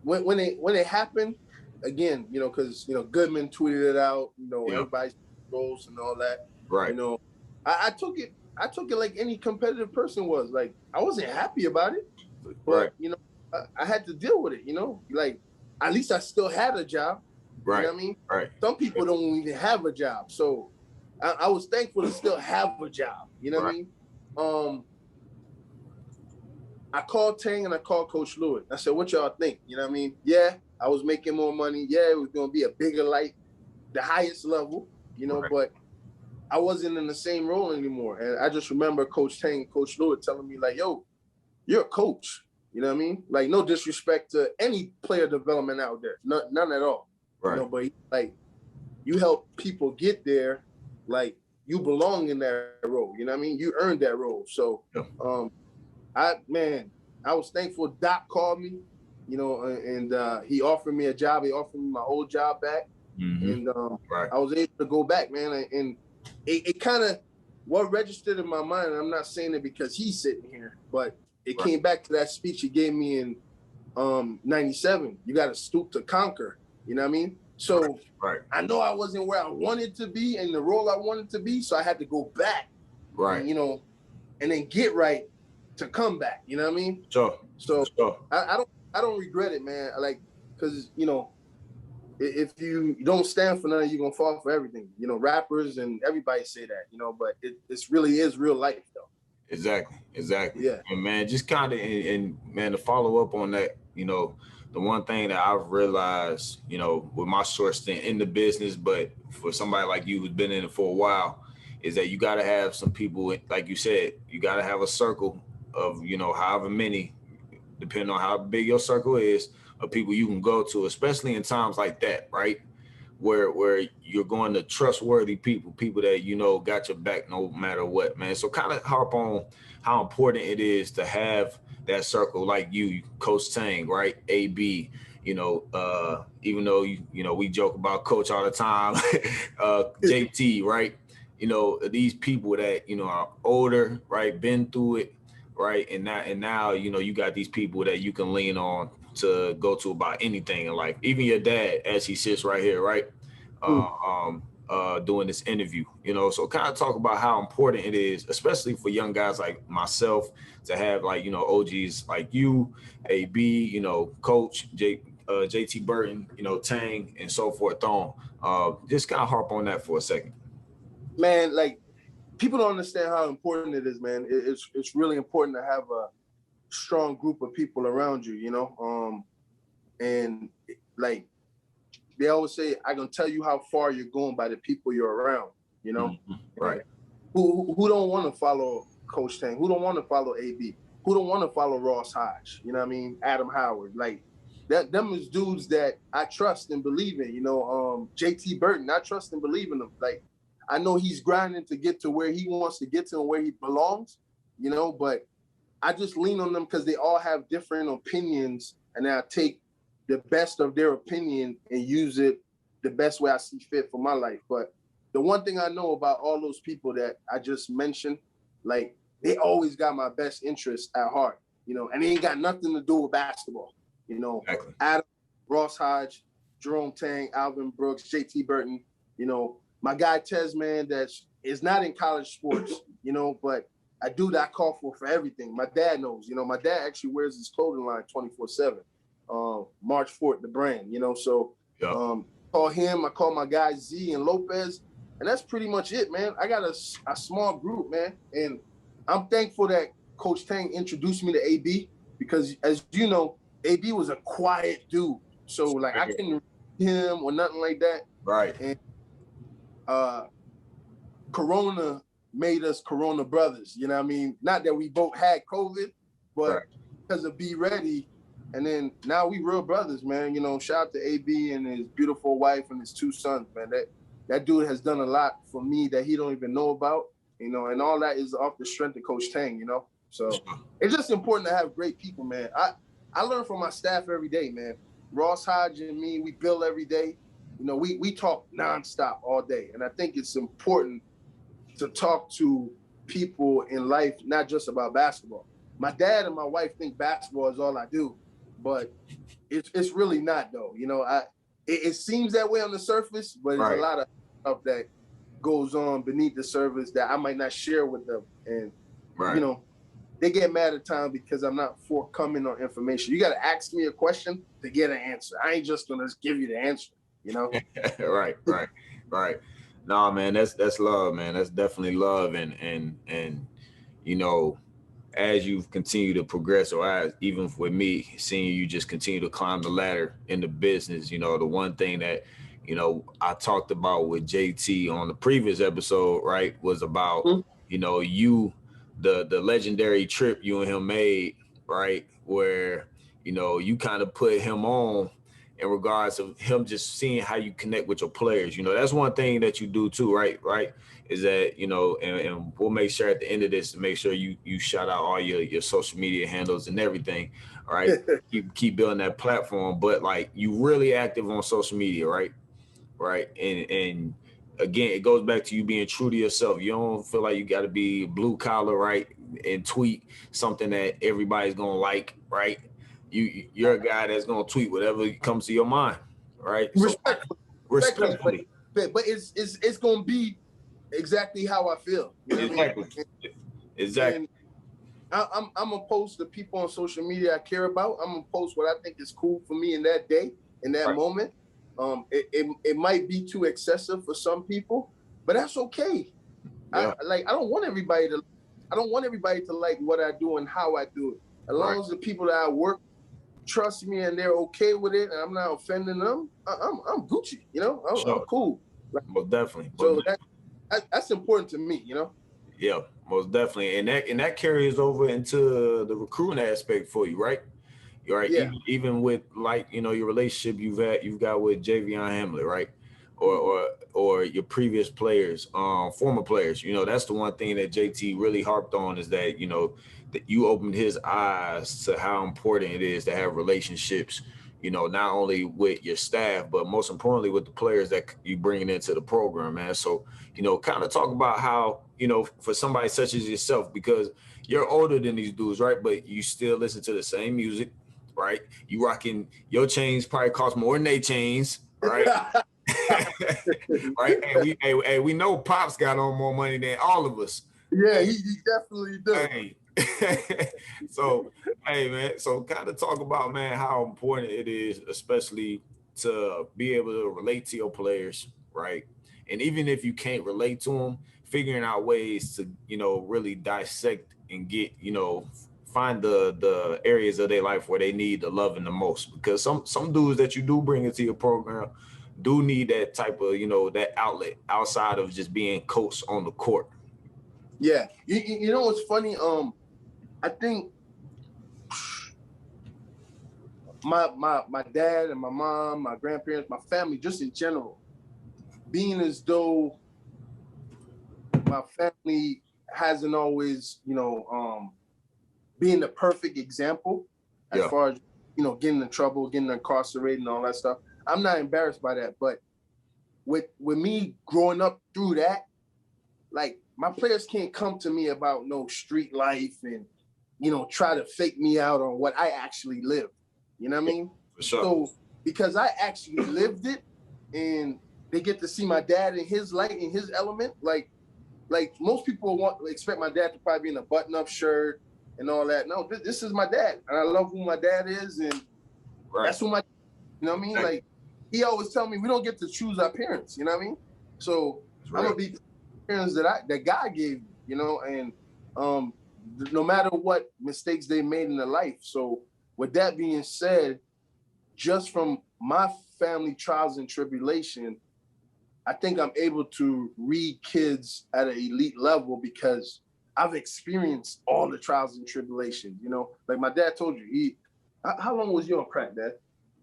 when it happened, again, you know, because you know Goodman tweeted it out, you know, Yeah. everybody's goals and all that. Right. You know, I took it. I took it like any competitive person was. Like I wasn't happy about it, but Right. you know, I had to deal with it. You know, like at least I still had a job. Right. You know what I mean? Right. Some people don't even have a job, so I was thankful to still have a job. You know what I mean? I called Tang and I called Coach Lewis. I said, what y'all think? You know what I mean? Yeah, I was making more money. Yeah, it was going to be a bigger light, the highest level, you know, but I wasn't in the same role anymore. And I just remember Coach Tang and Coach Lewis telling me like, yo, you're a coach. You know what I mean? Like no disrespect to any player development out there. None at all. Right. You know, but like you help people get there, like you belong in that role. You know what I mean? You earned that role. So I was thankful Doc called me, you know, and he offered me a job. He offered me my old job back. And I was able to go back, man. And it kind of, what registered in my mind, and I'm not saying it because he's sitting here, but it came back to that speech he gave me in 97. You got to stoop to conquer. You know what I mean? So I know I wasn't where I wanted to be in the role I wanted to be. So I had to go back, and, you know, and then get right to come back. You know what I mean? Sure. So I don't regret it, man. Like, cause you know, if you don't stand for nothing, you're gonna fall for everything. You know, rappers and everybody say that, you know, but it's really is real life though. Exactly. Yeah. And man, just kind of, and man, to follow up on that, you know, the one thing that I've realized, you know, with my short stint in the business, but for somebody like you who's been in it for a while, is that you got to have some people, like you said, you got to have a circle of, you know, however many, depending on how big your circle is, of people you can go to, especially in times like that, right? Where you're going to trustworthy people that, you know, got your back no matter what, man. So kind of harp on how important it is to have that circle like you, Coach Tang, right? AB, you know, even though, you know, we joke about Coach all the time, JT, right? You know, these people that, you know, are older, right? Been through it, right? And now, you know, you got these people that you can lean on to go to about anything in life. Even your dad, as he sits right here, right? Doing this interview, you know, so kind of talk about how important it is, especially for young guys like myself, to have like, you know, OGs like you, AB, you know, Coach JT Burton, you know, Tang, and so forth on. Just kind of harp on that for a second. Man, like people don't understand how important it is, man. It's really important to have a strong group of people around you, you know, and like they always say, I can tell you how far you're going by the people you're around, you know? Right. Who don't want to follow Coach Tang? Who don't want to follow AB? Who don't want to follow Ross Hodge? You know what I mean? Adam Howard. Like, them is dudes that I trust and believe in, you know? JT Burton, I trust and believe in him. Like, I know he's grinding to get to where he wants to get to and where he belongs, you know? But I just lean on them because they all have different opinions, and I take the best of their opinion and use it the best way I see fit for my life. But the one thing I know about all those people that I just mentioned, like they always got my best interest at heart, you know, and it ain't got nothing to do with basketball, you know. Exactly. Adam, Ross Hodge, Jerome Tang, Alvin Brooks, JT Burton, you know, my guy Tez, man, that is not in college sports, you know, but I do that call for everything. My dad knows, you know, my dad actually wears his clothing line 24/7. March 4th, the brand, you know, so call him, I call my guys Z and Lopez, and that's pretty much it, man. I got a small group, man, and I'm thankful that Coach Tang introduced me to AB because, as you know, AB was a quiet dude, so like I couldn't read him or nothing like that. Right. And Corona made us Corona brothers, you know what I mean? Not that we both had COVID, but because of Be Ready, and then now we real brothers, man. You know, shout out to AB and his beautiful wife and his 2 sons, man. That dude has done a lot for me that he don't even know about, you know, and all that is off the strength of Coach Tang, you know. So it's just important to have great people, man. I learn from my staff every day, man. Ross Hodge and me, we build every day. You know, we talk nonstop all day. And I think it's important to talk to people in life, not just about basketball. My dad and my wife think basketball is all I do, but it's really not, though. You know, it seems that way on the surface, but there's a lot of stuff that goes on beneath the surface that I might not share with them. And, you know, they get mad at times because I'm not forthcoming on information. You got to ask me a question to get an answer. I ain't just going to give you the answer, you know? Right. No, man, that's love, man. That's definitely love. And you know, as you've continued to progress, or as even with me, seeing you just continue to climb the ladder in the business, you know, the one thing that, you know, I talked about with JT on the previous episode, right, was about, you know, the legendary trip you and him made, right, where, you know, you kind of put him on in regards of him just seeing how you connect with your players. You know, that's one thing that you do too, right, is that, you know, and we'll make sure at the end of this to make sure you shout out all your social media handles and everything, all right? keep building that platform, but like you really active on social media, right? And again, it goes back to you being true to yourself. You don't feel like you got to be blue collar, right, and tweet something that everybody's gonna like, right? You're a guy that's gonna tweet whatever comes to your mind, right? Respectfully. But it's gonna be exactly how I feel. You know what I mean? Exactly. And I'm gonna post the people on social media I care about. I'm gonna post what I think is cool for me in that day, in that moment. It might be too excessive for some people, but that's okay. I don't want everybody to like what I do and how I do it. As long as the people that I work trust me and they're okay with it, and I'm not offending them, I'm Gucci. You know, I'm cool. Most definitely. So that's important to me. You know. Yeah, most definitely, and that carries over into the recruiting aspect for you, right? Right. Yeah. Even with, like, you know, your relationship you've got with Javion Hamlet, right? Or your previous players, former players. You know, that's the one thing that JT really harped on, is that, you know, that you opened his eyes to how important it is to have relationships, you know, not only with your staff, but most importantly with the players that you bringing into the program, man. So, you know, kind of talk about how, you know, for somebody such as yourself, because you're older than these dudes, right? But you still listen to the same music, right? You rocking, your chains probably cost more than they chains, right? Right? And we know Pops got on more money than all of us. Yeah, he definitely does. Hey. So, hey, man, so kind of talk about, man, how important it is, especially to be able to relate to your players, right? And even if you can't relate to them, figuring out ways to, you know, really dissect and get, you know, find the areas of their life where they need the love and the most, because some dudes that you do bring into your program do need that type of, you know, that outlet outside of just being coached on the court. Yeah, you know what's funny? I think my dad and my mom, my grandparents, my family, just in general, being as though my family hasn't always, you know, being the perfect example as far as, you know, getting in trouble, getting incarcerated and all that stuff. I'm not embarrassed by that, but with me growing up through that, like, my players can't come to me about no street life and, you know, try to fake me out on what I actually live. You know what I mean? For sure. So because I actually lived it, and they get to see my dad in his light, in his element, like most people expect my dad to probably be in a button-up shirt and all that. No, this is my dad, and I love who my dad is, and that's who my, you know what I mean? Like, he always tell me we don't get to choose our parents. You know what I mean? So I'm gonna be parents that God gave me, you know, and no matter what mistakes they made in their life. So with that being said, just from my family trials and tribulation, I think I'm able to read kids at an elite level because I've experienced all the trials and tribulations, you know? Like my dad told you, how long was you on crack, Dad?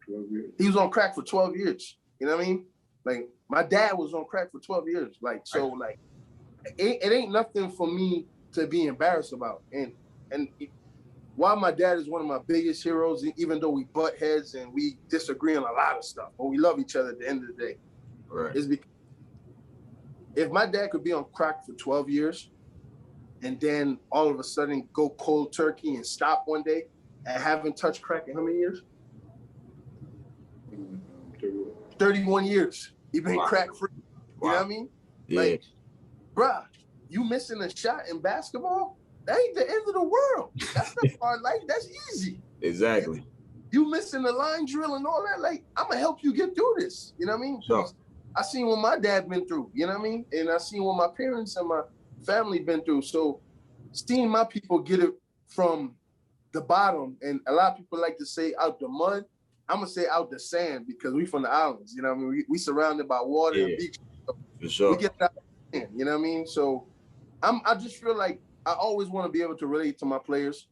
12 years. He was on crack for 12 years. You know what I mean? Like my dad was on crack for 12 years. Like, so like, it ain't nothing for me to be embarrassed about. And while my dad is one of my biggest heroes, even though we butt heads and we disagree on a lot of stuff, but we love each other at the end of the day. Right. Is because if my dad could be on crack for 12 years and then all of a sudden go cold turkey and stop one day and haven't touched crack in how many years? 31 years. He been crack free. You know what I mean? Yeah. Like, bruh, you missing a shot in basketball? That ain't the end of the world. That's not hard life. That's easy. Exactly. You missing the line drill and all that, like, I'm gonna help you get through this. You know what I mean? Sure. I seen what my dad been through, you know what I mean? And I seen what my parents and my family been through. So seeing my people get it from the bottom, and a lot of people like to say out the mud, I'm gonna say out the sand because we from the islands, you know what I mean? We surrounded by water and beach. So for sure. we get it out the sand, you know what I mean? So I just feel like I always want to be able to relate to my players.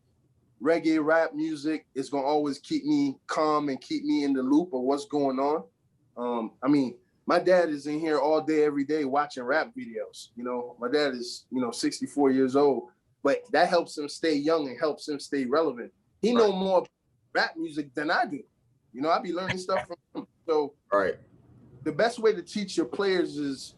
Reggae, rap music is gonna always keep me calm and keep me in the loop of what's going on. I mean, my dad is in here all day, every day watching rap videos. You know, my dad is, 64 years old, but that helps him stay young and helps him stay relevant. He know more rap music than I do. You know, I be learning stuff from him. So the best way to teach your players is,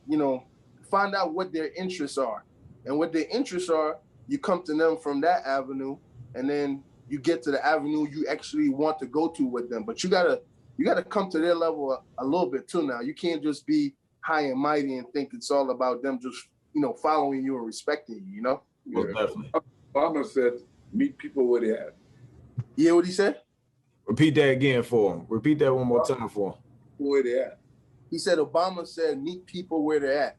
find out what their interests are. And what their interests are, you come to them from that avenue, and then you get to the avenue you actually want to go to with them. But you gotta come to their level a little bit too now. You can't just be high and mighty and think it's all about them just, following you and respecting you, Most definitely. Obama said, meet people where they at. You hear what he said? Repeat that again for him. Repeat that one more time for him. Where they at. He said Obama said, meet people where they're at.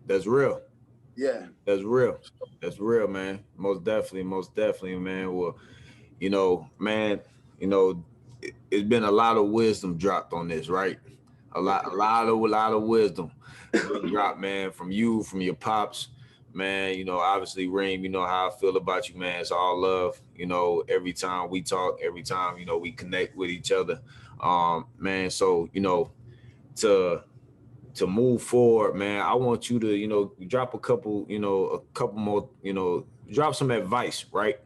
That's real. Yeah. That's real. That's real, man. Most definitely, man. Well, man, it's been a lot of wisdom dropped on this, right? A lot of wisdom dropped, man, from you, from your pops, man. Obviously, Reem, you know how I feel about you, man. It's all love. Every time we talk, every time, we connect with each other. Man, so, to move forward, man, I want you to, drop a couple more, drop some advice, right?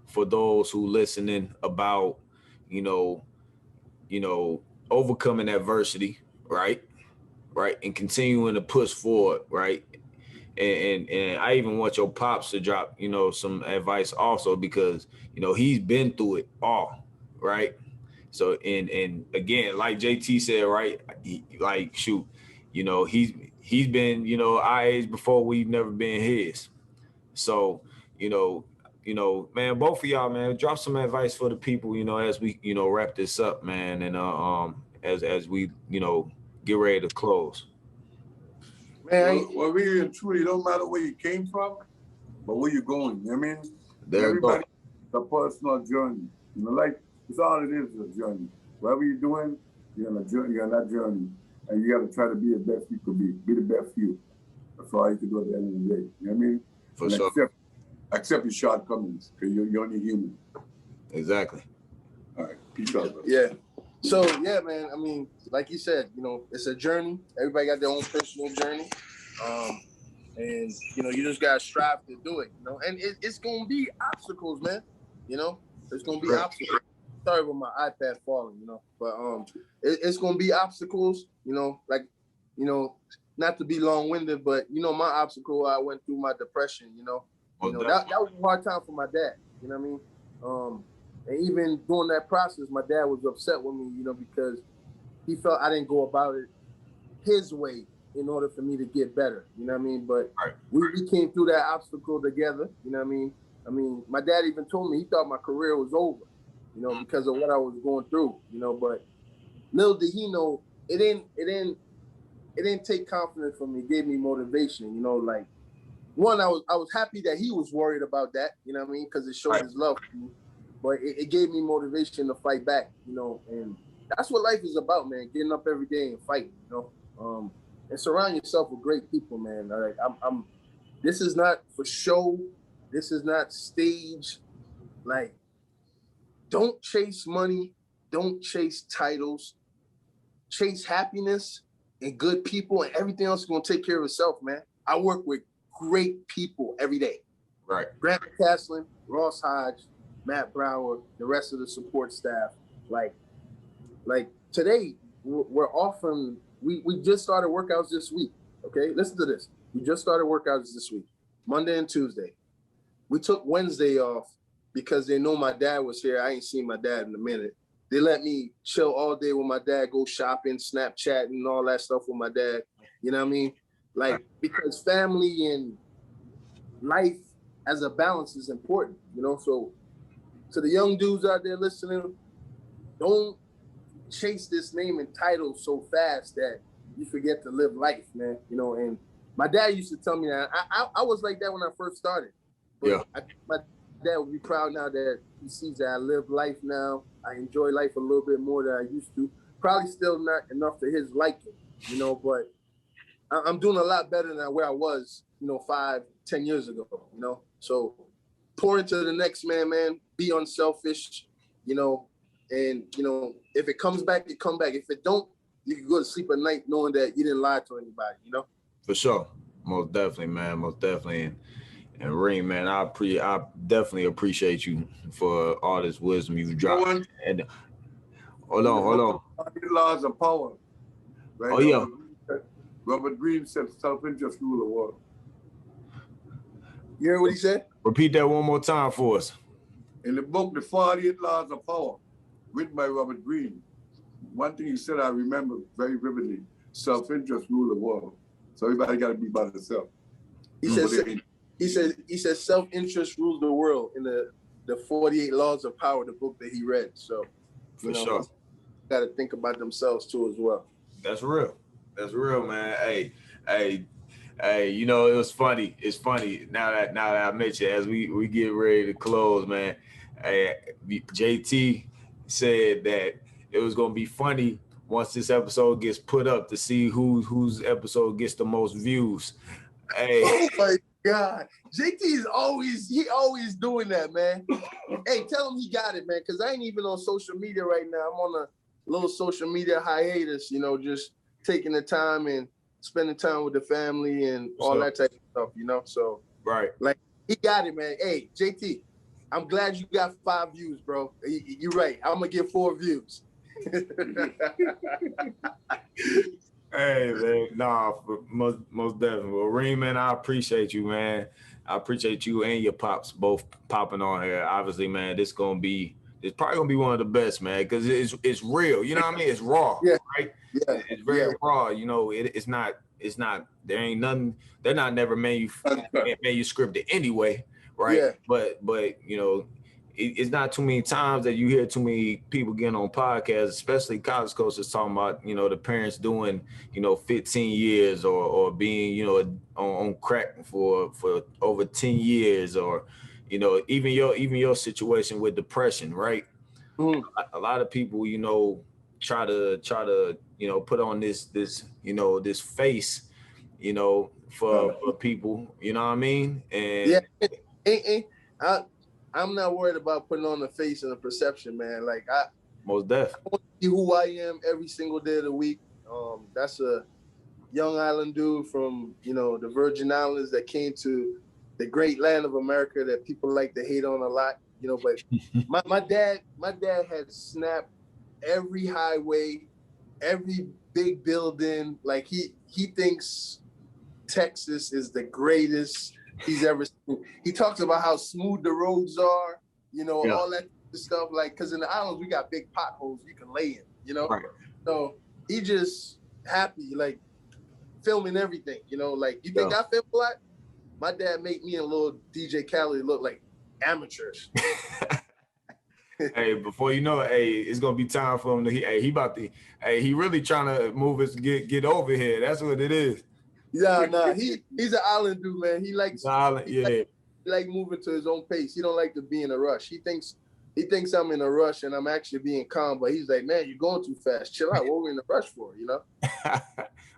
For those who listening about, overcoming adversity, right? Right. And continuing to push forward, right? And I even want your pops to drop, some advice also, because, he's been through it all, right? So, and again, like JT said, right? He's been, our age before we've never been his. So, man, both of y'all, man, drop some advice for the people, as we, wrap this up, man. And as we, get ready to close. Man, well, really and truly, it don't matter where you came from, but where you're going. I mean, everybody, a personal journey. Like it's all it is a journey. Whatever you're doing, you're on that journey. And you got to try to be the best you could be. Be the best you. That's all you can do at the end of the day. You know what I mean? For sure. Accept your shortcomings, because you're only human. Exactly. All right. Peace out, bro. Yeah. So, yeah, man, I mean, like you said, it's a journey. Everybody got their own personal journey. And, you just got to strive to do it, And it's going to be obstacles, man. It's going to be obstacles. Sorry about my iPad falling, but it's going to be obstacles, not to be long-winded, but, my obstacle, I went through my depression, that was a hard time for my dad, you know what I mean? And even during that process, my dad was upset with me, because he felt I didn't go about it his way in order for me to get better, you know what I mean? But we came through that obstacle together, you know what I mean? I mean, my dad even told me he thought my career was over, because of what I was going through, but little did he know, it didn't take confidence from me, it gave me motivation, like, one, I was happy that he was worried about that, you know what I mean? Because it showed his love for me. But it gave me motivation to fight back, and that's what life is about, man. Getting up every day and fighting, and surround yourself with great people, man. All right, this is not for show. This is not stage. Like, don't chase money. Don't chase titles. Chase happiness and good people, and everything else is going to take care of itself, man. I work with great people every day. Right. Grant Caslin, Ross Hodge, Matt Brower, the rest of the support staff. Like today, we're offering, we just started workouts this week, okay? Listen to this. We just started workouts this week, Monday and Tuesday. We took Wednesday off because they know my dad was here. I ain't seen my dad in a minute. They let me chill all day with my dad, go shopping, Snapchatting, and all that stuff with my dad. You know what I mean? Like, because family and life as a balance is important, you know? So to the young dudes out there listening, don't chase this name and title so fast that you forget to live life, man. You know, and my dad used to tell me that. I was like that when I first started. But Yeah. My dad would be proud now that he sees that I live life now. I enjoy life a little bit more than I used to. Probably still not enough to his liking, you know, but I'm doing a lot better than where I was, you know, 5, 10 years ago, you know. So pour into the next man, be unselfish, you know, and, you know, if it comes back, it come back. If it don't, you can go to sleep at night knowing that you didn't lie to anybody, you know? For sure. Most definitely, man. Most definitely. And Reem, man, I definitely appreciate you for all this wisdom you've dropped. And hold on. Laws of power. Right? Oh, yeah. Robert Reem said self-interest rule the world. You heard what he said? Repeat that one more time for us. In the book, The 48 Laws of Power, written by Robert Reem, one thing he said I remember very vividly, self-interest rule the world. So everybody got to be by themselves. He said self-interest rules the world in the 48 Laws of Power, the book that he read. So, For sure. Got to think about themselves too as well. That's real. That's real, man. Hey, you know, it was funny. It's funny now that I mentioned, as we get ready to close, man. Hey, JT said that it was gonna be funny once this episode gets put up to see whose episode gets the most views. Hey. Oh my God, JT is always doing that, man. Hey, tell him he got it, man, because I ain't even on social media right now. I'm on a little social media hiatus, you know, just taking the time and spending time with the family and all that type of stuff, you know. So right, like he got it, man. Hey, JT, I'm glad you got 5 views, bro. You're right. I'm gonna get 4 views. Hey, man, nah, most definitely. Well, Reem, man, I appreciate you, man. I appreciate you and your pops both popping on here. Obviously, man, it's probably gonna be one of the best, man, because it's real. You know what I mean? It's raw, right? Yeah, it's very raw. You know, it's not. There ain't nothing. They're not never manuscripted anyway, right? Yeah. But you know, it's not too many times that you hear too many people getting on podcasts, especially college coaches talking about, you know, the parents doing, you know, 15 years or being, you know, on crack for over 10 years, or, you know, even your situation with depression, right? Mm-hmm. A lot of people, you know, try to, you know, put on this, you know, this face, you know, for people, you know what I mean? And I'm not worried about putting on the face and the perception, man. Like I most definitely want to be who I am every single day of the week. That's a young island dude from, you know, the Virgin Islands that came to the great land of America that people like to hate on a lot, you know. But my dad had snapped every highway, every big building. Like he thinks Texas is the greatest he's ever seen. He talks about how smooth the roads are, you know, all that stuff. Like, because in the islands, we got big potholes you can lay in, you know? Right. So he just happy, like, filming everything, you know? Like, you think I film a lot? My dad made me and little DJ Khaled look like amateurs. Hey, before you know it, hey, it's gonna be time for him to. He really trying to move us get over here. That's what it is. Yeah, he's an island dude, man. He likes island, he like moving to his own pace. He don't like to be in a rush. He thinks I'm in a rush and I'm actually being calm, but he's like, man, you're going too fast. Chill out. What are we in a rush for, you know?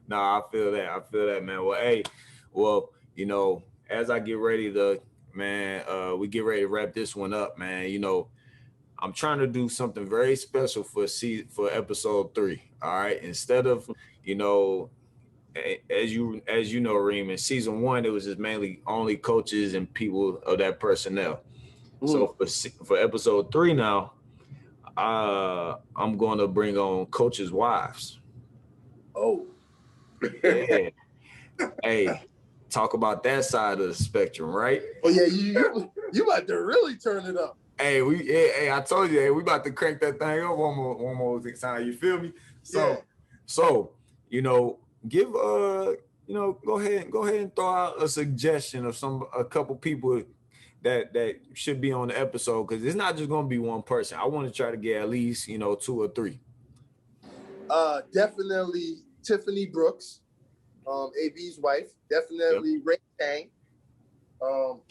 No, I feel that, man. Well, hey, you know, as I get ready to man, we get ready to wrap this one up, man. You know, I'm trying to do something very special for episode 3. All right. Instead of, you know, as you know, Reem, in season 1, it was just mainly only coaches and people of that personnel. So for episode 3 now, I'm going to bring on coaches' wives. Oh, yeah. Hey, talk about that side of the spectrum, right? Oh yeah, you about to really turn it up. Hey, I told you, hey, we about to crank that thing up one more time. You feel me? So, you know, give you know, go ahead and throw out a suggestion of a couple people that should be on the episode, because it's not just gonna be one person. I want to try to get at least, you know, 2 or 3. Definitely Tiffany Brooks, AB's wife. Definitely Ray Tang.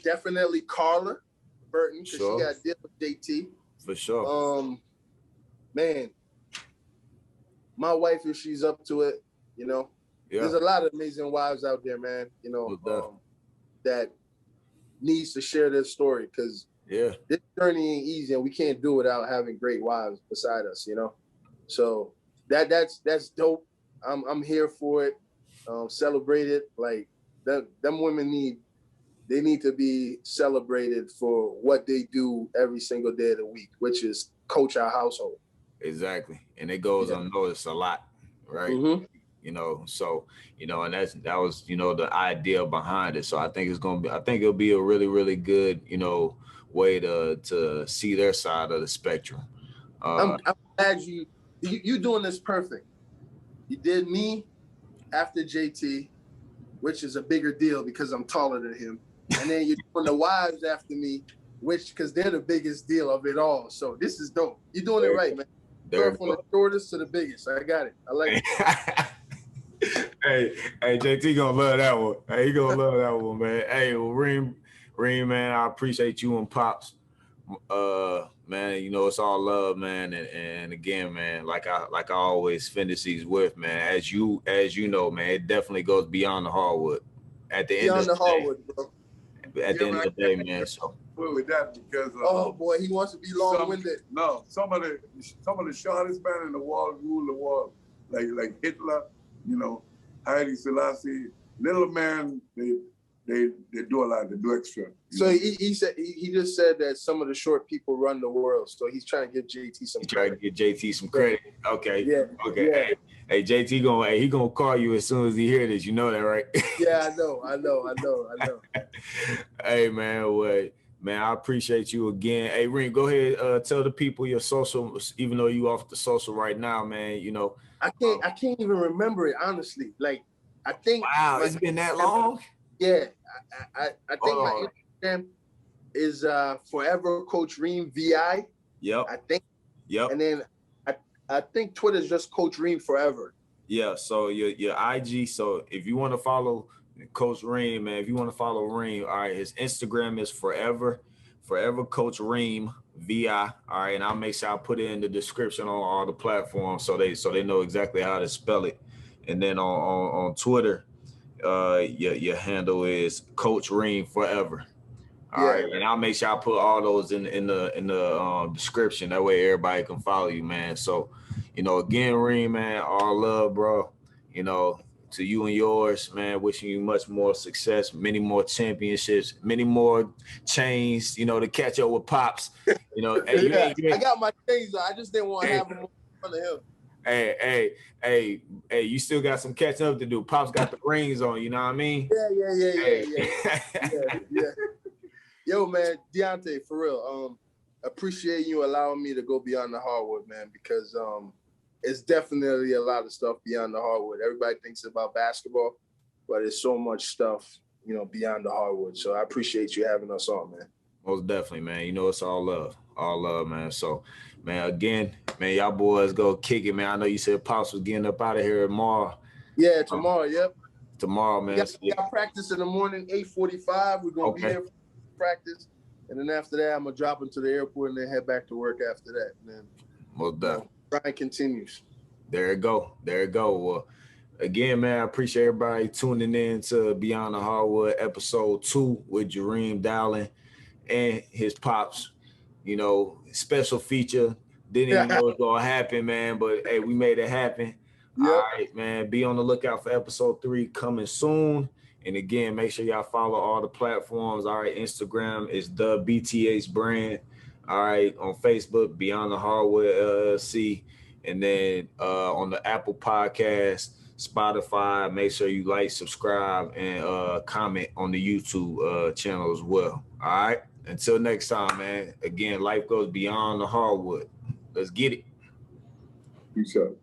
Definitely Carla Burton, because she got to deal with JT. For sure. Man, my wife, if she's up to it, you know, there's a lot of amazing wives out there, man, you know, that needs to share their story, because this journey ain't easy, and we can't do it without having great wives beside us, you know. So that's dope. I'm here for it. Celebrate it. Like them women need to be celebrated for what they do every single day of the week, which is coach our household. Exactly. And it goes unnoticed a lot, right? Mm-hmm. You know, so, you know, and that was, you know, the idea behind it. So I think it'll be a really, really good, you know, way to see their side of the spectrum. I'm glad you doing this perfect. You did me after JT, which is a bigger deal because I'm taller than him. And then you're doing the wives after me, because they're the biggest deal of it all. So this is dope. You're doing it right, man. From the shortest to the biggest. I got it. I like it. Hey, JT gonna love that one. Hey, he gonna love that one, man. Hey, well, Reem, man, I appreciate you and Pops. Man, you know, it's all love, man. And again, man, like I always finish these with, man, as you know, man, it definitely goes beyond the hardwood. At the end of the hardwood, bro. At the end of the day, man. So with that, because oh boy, he wants to be long-winded. Some of the shortest man in the world rule the world, like Hitler, you know, Haile Selassie, little man, they do a lot, they do extra. So he said he just said that some of the short people run the world. So he's trying to give JT some credit. Trying to give JT some credit. Okay. Yeah. Okay. Yeah. Hey, JT he gonna call you as soon as he hear this. You know that, right? Yeah, I know. Hey, man, I appreciate you again. Hey, Reem, go ahead, tell the people your social, even though you off the social right now, man. You know, I can't even remember it, honestly. Like, I think it's been that long. Yeah, I think my Instagram is Forever Coach Reem VI. Yep. I think. Yep. And then I think Twitter is just Coach Reem Forever. Yeah. So your IG. So if you want to follow Coach Reem, man, if you want to follow Reem, all right, his Instagram is Forever Coach Reem VI. All right, and I'll make sure I put it in the description on all the platforms so they know exactly how to spell it. And then on Twitter, your handle is Coach Reem Forever. All right, and I'll make sure I put all those in the description. That way everybody can follow you, man. So, you know, again, Reem, man, all love, bro. You know, to you and yours, man. Wishing you much more success, many more championships, many more chains. You know, to catch up with Pops. You know, I got my chains. I just didn't want to have them in front of him. Hey, you still got some catching up to do. Pops got the rings on, you know what I mean? Yeah. Yo, man, Deontay, for real, appreciate you allowing me to go beyond the hardwood, man, because it's definitely a lot of stuff beyond the hardwood. Everybody thinks about basketball, but there's so much stuff, you know, beyond the hardwood. So I appreciate you having us on, man. Most definitely, man. You know, it's all love, man. So, man, again, man, y'all boys go kick it, man. I know you said Pops was getting up out of here tomorrow. Yeah, tomorrow, yep. Tomorrow, man. We got practice in the morning, 8:45. We're going to be here for practice. And then after that, I'm going to drop into the airport and then head back to work after that. And then most definitely. Grind continues. There it go. Well, Again, man, I appreciate everybody tuning in to Beyond the Hardwood episode 2 with Jareem Dowling and his pops. You know, special feature. Didn't even know it was gonna happen, man. But hey, we made it happen. Yep. All right, man. Be on the lookout for episode 3 coming soon. And again, make sure y'all follow all the platforms. All right, Instagram is the BTH brand. All right, on Facebook, Beyond the Hardwood LLC. And then on the Apple Podcast, Spotify, make sure you like, subscribe, and comment on the YouTube channel as well. All right. Until next time, man. Again, life goes beyond the hardwood. Let's get it. Peace out.